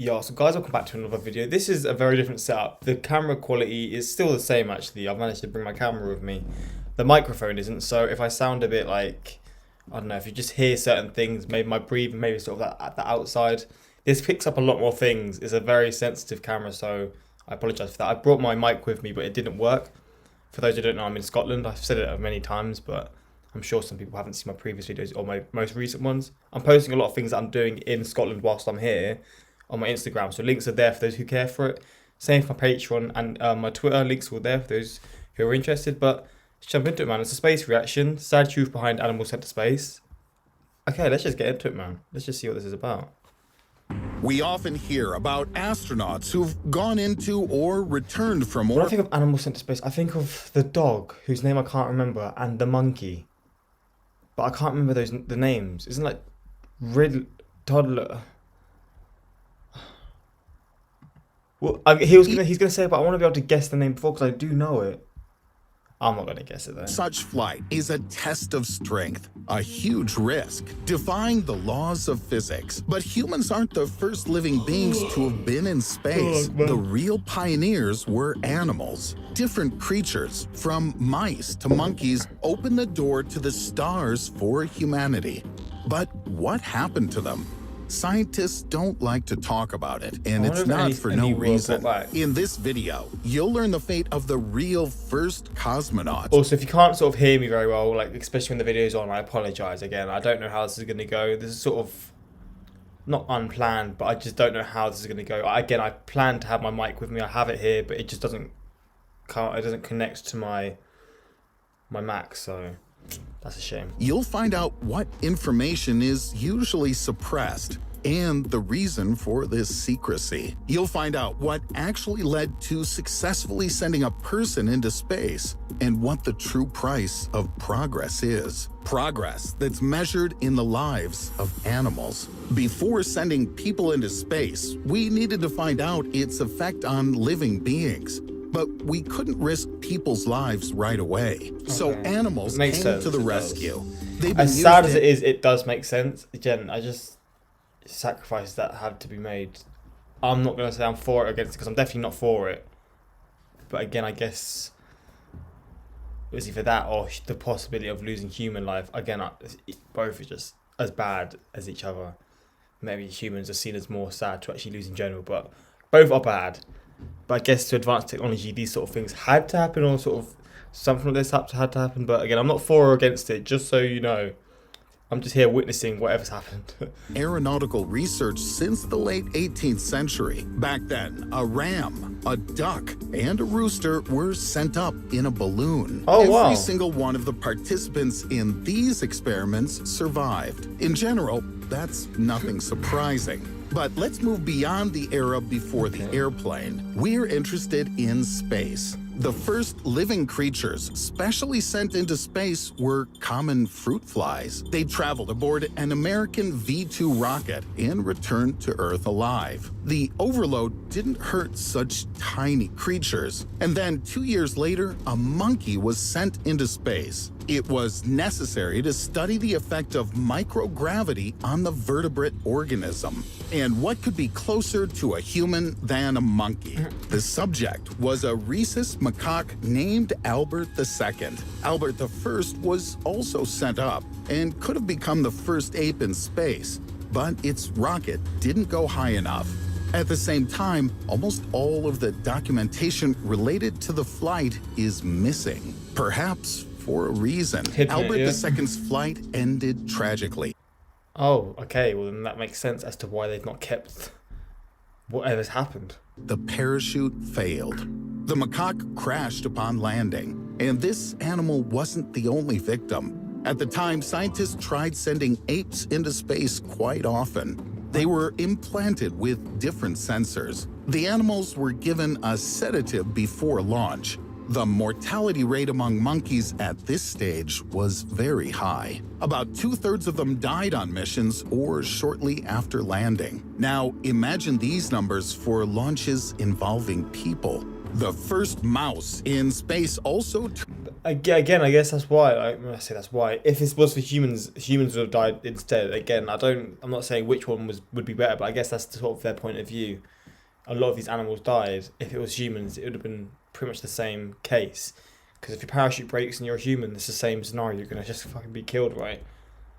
Yeah, so guys, welcome back to another video. This is a very different setup. The camera quality is still the same actually. I've managed to bring my camera with me. The microphone isn't, so if I sound a bit like, I don't know, if you just hear certain things, maybe my breathing, maybe sort of that at the outside. This picks up a lot more things. It's a very sensitive camera, so I apologise for that. I brought my mic with me, but it didn't work. For those who don't know, I'm in Scotland. I've said it many times, but I'm sure some people haven't seen my previous videos or my most recent ones. I'm posting a lot of things that I'm doing in Scotland whilst I'm here on my Instagram, so links are there for those who care for it. Same for my Patreon and my Twitter, links are there for those who are interested. But let's jump into it, man. It's a space reaction, sad truth behind animals sent to space. Okay, let's just get into it, man. Let's just see what this is about. We often hear about astronauts who've gone into or returned from When I think of animals sent to space, I think of the dog, whose name I can't remember, and the monkey. But I can't remember the names. Isn't like toddler? Well, he's gonna say, but I want to be able to guess the name before because I do know it. I'm not gonna guess it though. Such flight is a test of strength, a huge risk, defying the laws of physics. But humans aren't the first living beings to have been in space. The real pioneers were animals. Different creatures, from mice to monkeys, opened the door to the stars for humanity. But what happened to them? Scientists don't like to talk about it, and it's not for no reason. In this video, you'll learn the fate of the real first cosmonauts. Also, if you can't sort of hear me very well, like especially when the video's on, I apologize again. I don't know how this is going to go. This is sort of not unplanned, but I just don't know how this is going to go. Again, I plan to have my mic with me. I have it here, but it just doesn't connect to my Mac, so that's a shame. You'll find out what information is usually suppressed and the reason for this secrecy. You'll find out what actually led to successfully sending a person into space and what the true price of progress is. Progress that's measured in the lives of animals. Before sending people into space, we needed to find out its effect on living beings. But we couldn't risk people's lives right away. Okay. So animals came to the rescue. As sad as it is, it does make sense. Again, I just sacrifices that had to be made. I'm not going to say I'm for it or against it because I'm definitely not for it. But again, I guess it was either that or the possibility of losing human life. Again, both are just as bad as each other. Maybe humans are seen as more sad to actually lose in general, but both are bad. But I guess to advanced technology, these sort of things had to happen, or sort of something like this had to happen. But again, I'm not for or against it, just so you know. I'm just here witnessing whatever's happened. Aeronautical research since the late 18th century. Back then, a ram, a duck, and a rooster were sent up in a balloon. Oh, wow. Every single one of the participants in these experiments survived. In general, that's nothing surprising. But let's move beyond the era before the airplane. We're interested in space. The first living creatures specially sent into space were common fruit flies. They traveled aboard an American V-2 rocket and returned to Earth alive. The overload didn't hurt such tiny creatures. And then 2 years later, a monkey was sent into space. It was necessary to study the effect of microgravity on the vertebrate organism. And what could be closer to a human than a monkey? The subject was a rhesus macaque named Albert II. Albert I was also sent up and could have become the first ape in space, but its rocket didn't go high enough. At the same time, almost all of the documentation related to the flight is missing. Perhaps for a reason. Albert II's flight ended tragically. Oh, okay. Well, then that makes sense as to why they've not kept whatever's happened. The parachute failed. The macaque crashed upon landing, and this animal wasn't the only victim. At the time, scientists tried sending apes into space quite often. They were implanted with different sensors. The animals were given a sedative before launch. The mortality rate among monkeys at this stage was very high. About 2/3 of them died on missions or shortly after landing. Now, imagine these numbers for launches involving people. The first mouse in space also... Again, I guess that's why. When I say that's why, if this was for humans, humans would have died instead. Again, I'm not saying which one would be better, but I guess that's sort of their point of view. A lot of these animals died. If it was humans, it would have been pretty much the same case. Because if your parachute breaks and you're a human, it's the same scenario. You're gonna just fucking be killed, right?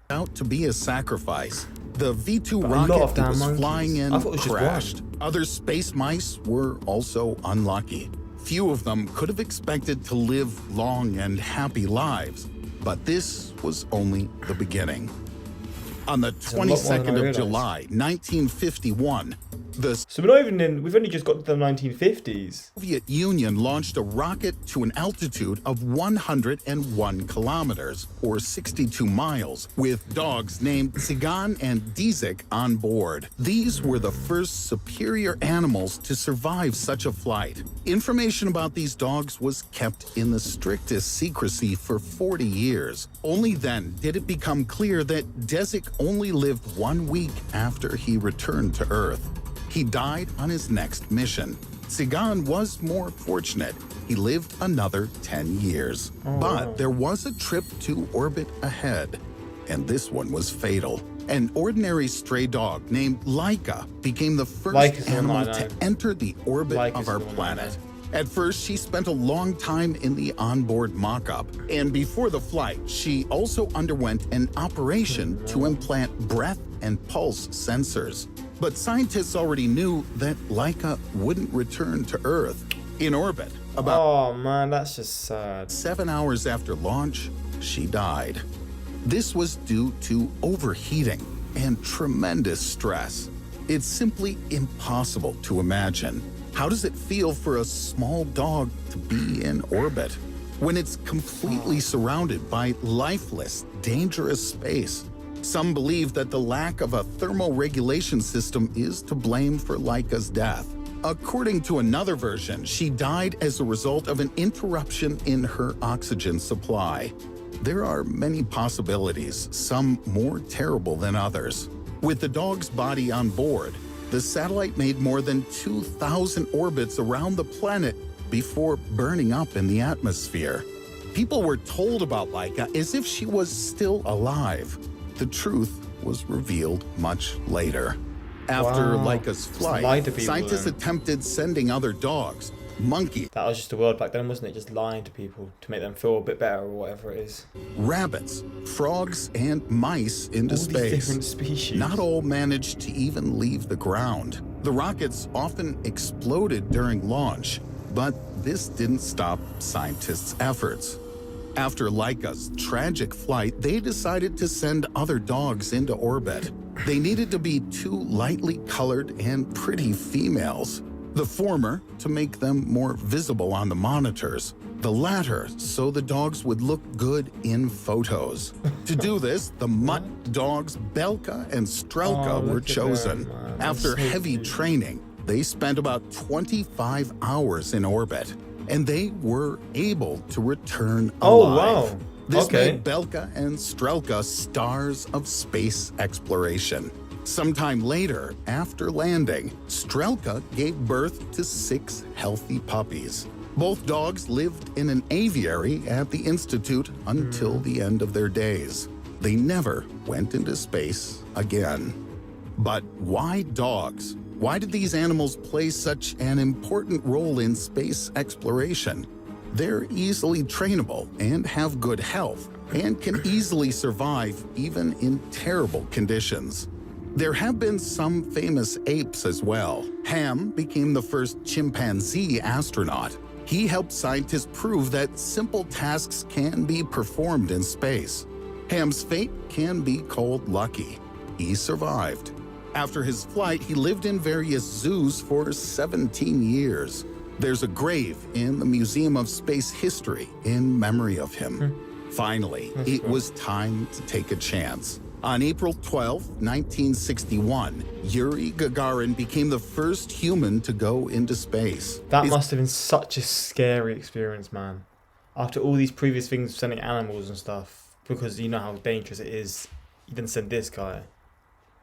Out to be a sacrifice. The V-2 But a lot rocket of that damn was monkeys. flying in I thought it was just crashed. one. Other space mice were also unlucky. Few of them could have expected to live long and happy lives, but this was only the beginning. On the a lot more than I 22nd of realized. July, 1951, the So we're not even in. We've only just got to the 1950s. Soviet Union launched a rocket to an altitude of 101 kilometers, or 62 miles, with dogs named Tsigan and Dizik on board. These were the first superior animals to survive such a flight. Information about these dogs was kept in the strictest secrecy for 40 years. Only then did it become clear that Dizik only lived 1 week after he returned to Earth. He died on his next mission. Tsigan was more fortunate. He lived another 10 years. But there was a trip to orbit ahead, and this one was fatal. An ordinary stray dog named Laika became the first Laika's the animal one I to know. enter the orbit Laika's of our the one I planet. know. At first, she spent a long time in the onboard mock-up, and before the flight, she also underwent an operation to implant breath and pulse sensors. But scientists already knew that Laika wouldn't return to Earth. In orbit, about Oh man, that's just sad. 7 hours after launch, she died. This was due to overheating and tremendous stress. It's simply impossible to imagine. How does it feel for a small dog to be in orbit when it's completely surrounded by lifeless, dangerous space? Some believe that the lack of a thermoregulation system is to blame for Laika's death. According to another version, she died as a result of an interruption in her oxygen supply. There are many possibilities, some more terrible than others. With the dog's body on board, the satellite made more than 2,000 orbits around the planet before burning up in the atmosphere. People were told about Laika as if she was still alive. The truth was revealed much later. After Wow. Laika's Just flight, lied to people scientists then. attempted sending other dogs, monkeys, That was just the world back then, wasn't it? Just lying to people to make them feel a bit better or whatever it is. rabbits, frogs, and mice into All these space. different species. Not all managed to even leave the ground. The rockets often exploded during launch, but this didn't stop scientists' efforts. After Laika's tragic flight, they decided to send other dogs into orbit. They needed to be 2 lightly colored and pretty females. The former to make them more visible on the monitors. The latter so the dogs would look good in photos. To do this, the mutt dogs Belka and Strelka Oh, were look at chosen. them, man. After That's so heavy cute. training, they spent about 25 hours in orbit, and they were able to return Oh, alive. wow. This Okay. made Belka and Strelka stars of space exploration. Sometime later, after landing, Strelka gave birth to 6 healthy puppies. Both dogs lived in an aviary at the Institute until the end of their days. They never went into space again. But why dogs? Why did these animals play such an important role in space exploration? They're easily trainable and have good health and can easily survive even in terrible conditions. There have been some famous apes as well. Ham became the first chimpanzee astronaut. He helped scientists prove that simple tasks can be performed in space. Ham's fate can be called lucky. He survived. After his flight, he lived in various zoos for 17 years. There's a grave in the Museum of Space History in memory of him. Finally, it was time to take a chance. On April 12, 1961, Yuri Gagarin became the first human to go into space. That His- must have been such a scary experience, man. After all these previous things, sending animals and stuff, because you know how dangerous it is, you then send this guy.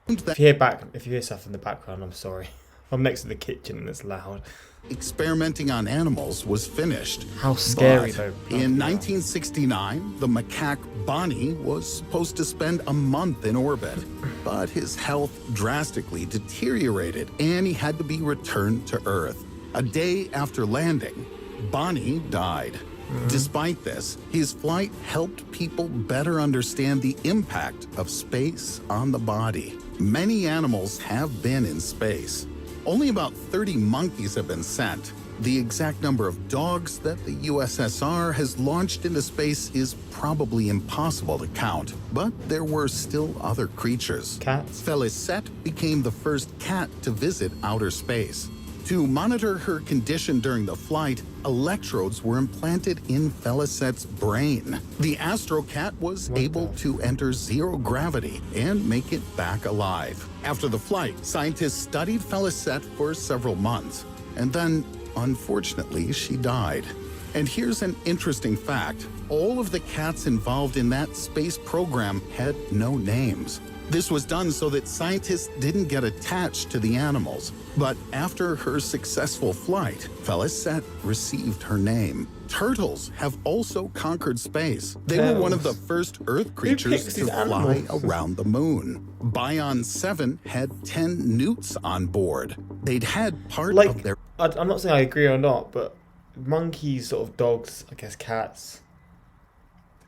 If you hear stuff in the background, I'm sorry. I'm next to the kitchen and it's loud. Experimenting on animals was finished. How scary, But though. in 1969, the macaque Bonnie was supposed to spend a month in orbit, but his health drastically deteriorated and he had to be returned to Earth. A day after landing, Bonnie died. Despite this, his flight helped people better understand the impact of space on the body. Many animals have been in space. Only about 30 monkeys have been sent. The exact number of dogs that the USSR has launched into space is probably impossible to count, but there were still other creatures. Cats? Felicette became the first cat to visit outer space. To monitor her condition during the flight, electrodes were implanted in Felicette's brain. The astrocat was able to enter zero gravity and make it back alive. After the flight, scientists studied Felicette for several months, and then, unfortunately, she died. And here's an interesting fact. All of the cats involved in that space program had no names. This was done so that scientists didn't get attached to the animals. But after her successful flight, Felicette received her name. Turtles have also conquered space. They were one of the first Earth creatures to fly around the moon. Bion 7 had 10 newts on board. They'd had part of their... I'm not saying I agree or not, but monkeys, sort of dogs, I guess cats...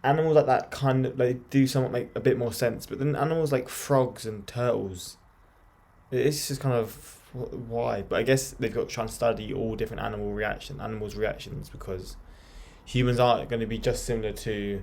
Animals like that kind of like do somewhat make a bit more sense, but then animals like frogs and turtles, it's just kind of why. But I guess they've got to try and study all different animals' reactions, because humans aren't going to be just similar to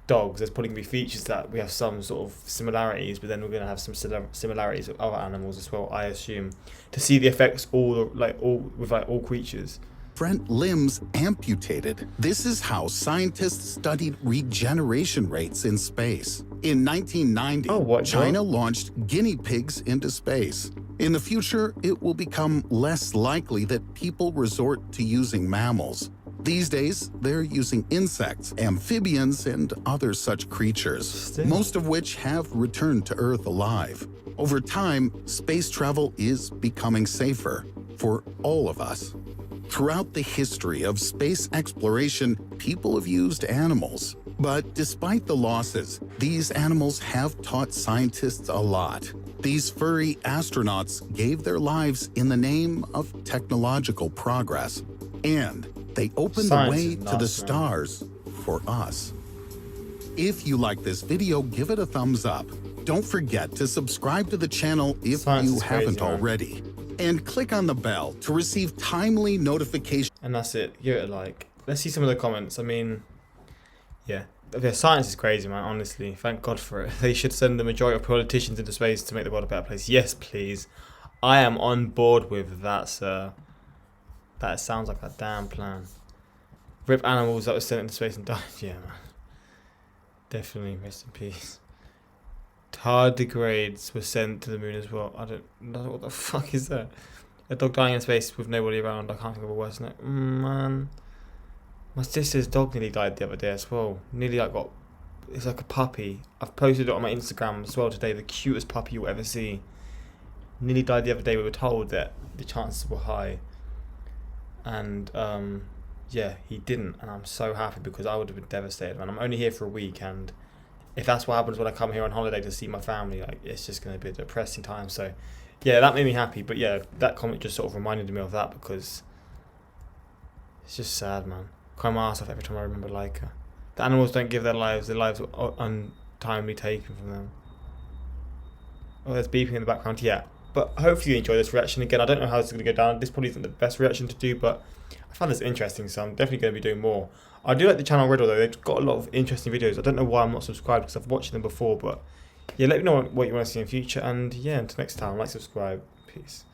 dogs. There's probably going to be features that we have some sort of similarities, but then we're going to have some similarities with other animals as well, I assume, to see the effects all creatures. Different limbs amputated. This is how scientists studied regeneration rates in space. In 1990, China launched guinea pigs into space. In the future, it will become less likely that people resort to using mammals. These days, they're using insects, amphibians, and other such creatures, most of which have returned to Earth alive. Over time, space travel is becoming safer for all of us. Throughout the history of space exploration, people have used animals. But despite the losses, these animals have taught scientists a lot. These furry astronauts gave their lives in the name of technological progress. And they opened the way to the stars for us. If you like this video, give it a thumbs up. Don't forget to subscribe to the channel if you haven't already. And click on the bell to receive timely notifications. And that's it. Give it a like. Let's see some of the comments. I mean, yeah. Science is crazy, man, honestly. Thank God for it. They should send the majority of politicians into space to make the world a better place. Yes, please. I am on board with that, sir. That sounds like a damn plan. Rip animals that were sent into space and died. Yeah, man. Definitely. Rest in peace. Tardigrades were sent to the moon as well. I don't know what the fuck is that. A dog dying in space with nobody around. I can't think of a worse than it. Man, my sister's dog nearly died the other day as well. Nearly it's like a puppy. I've posted it on my Instagram as well today. The cutest puppy you'll ever see. Nearly died the other day. We were told that the chances were high, and yeah, he didn't. And I'm so happy, because I would have been devastated, man. I'm only here for a week, and if that's what happens when I come here on holiday to see my family, like, it's just going to be a depressing time. So, yeah, that made me happy. But yeah, that comment just sort of reminded me of that, because it's just sad, man. Cry my ass off every time I remember Laika. The animals don't give their lives were untimely taken from them. Oh, there's beeping in the background. Yeah, but hopefully you enjoy this reaction. Again, I don't know how this is going to go down. This probably isn't the best reaction to do, but I found this interesting, so I'm definitely going to be doing more. I do like the channel Riddle, though. They've got a lot of interesting videos. I don't know why I'm not subscribed, because I've watched them before, but yeah, let me know what you want to see in future. And yeah, until next time, like, subscribe. Peace.